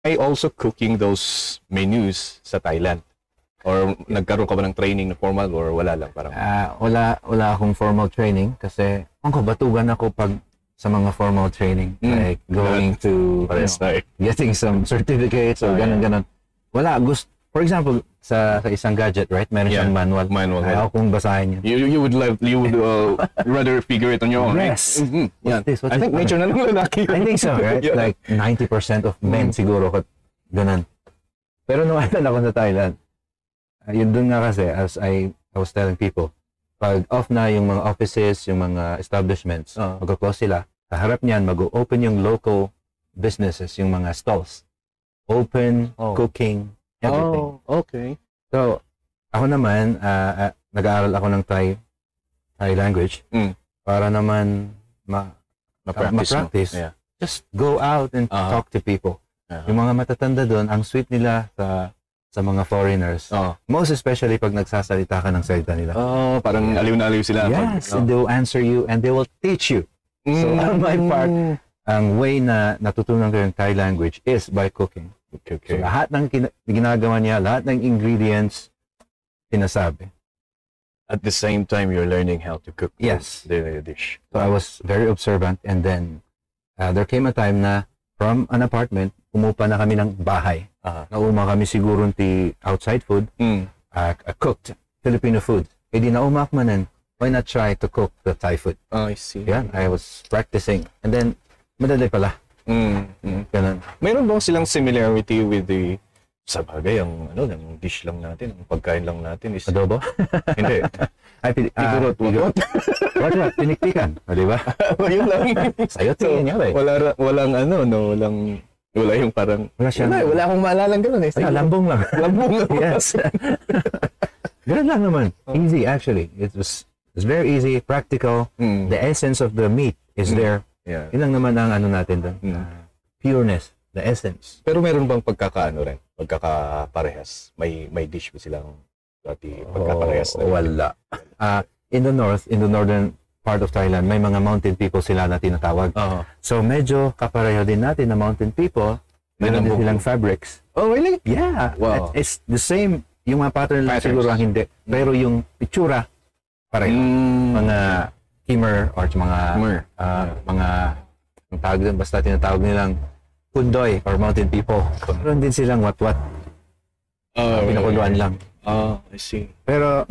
try also cooking those menus sa Thailand? Or nagkaroon ka ba ng training na formal or wala lang? Parang... Wala akong formal training kasi batugan ako pag sa mga formal training. Like going to, getting some certificates or ganon. Wala. For example, sa isang gadget, right? Meron siyang manual. Ayaw kong basahin yun. You would rather figure it on your own, yes. right? What's this? I think nature na lang lalaki. I think so, right? Like 90% of men siguro ganun. Pero nung ako sa Thailand, yun dun nga kasi, as I was telling people, pag off na yung mga offices, yung mga establishments, mag-close sila, sa harap niyan, mag-open yung local businesses, yung mga stalls. Open, cooking, everything. Okay. So, ako naman, nag-aaral ako ng Thai language para naman ma-practice. Just go out and talk to people. Yung mga matatanda doon, ang sweet nila sa mga foreigners. Most especially pag nagsasalita ka ng salita nila. Parang aliw na aliw sila. Yes, and they will answer you and they will teach you. So on my part, ang way na natutunan ko yung Thai language is by cooking. So lahat ng ginagawa niya, lahat ng ingredients, sinasabi. At the same time, you're learning how to cook the dish. So I was very observant, and then there came a time na from an apartment, umupa na kami ng bahay. Nauma kami siguro ng outside food, cooked Filipino food. E di naumak manan, why not try to cook the Thai food? I see. Yeah, I was practicing. And then, madali pala. Ganun. Mayroon bang silang similarity with the sabagay, ang dish lang natin, ang pagkain lang natin is... Adobo? Hindi. Igorot. What? Pinikpikan. Di ba? Yun lang. Sa'yo tingin niya ba eh? Wala yung parang... Wala akong maalalang gano'n eh. Lambong lang. Lambong lang. Yes. Ganun lang naman. Easy actually. It's very easy, practical. The essence of the meat is there. Yeah. Yun lang naman ang natin doon. Pureness, the essence. Pero meron bang pagkakaparehas? May dish ba silang pagkaparehas? Wala. In the northern part of Thailand, may mga mountain people sila na tinatawag. So medyo kapareho din natin na mountain people. Meron din silang fabrics. Oh, really? Yeah. Wow. It's the same. Yung mga pattern lang siguro ang hindi. Pero yung itsura, pareho. Mga Khmer or mga tawag din, basta tinatawag nilang Kundoy or mountain people. Meron din silang what-what. Pinakuluan lang. I see. Pero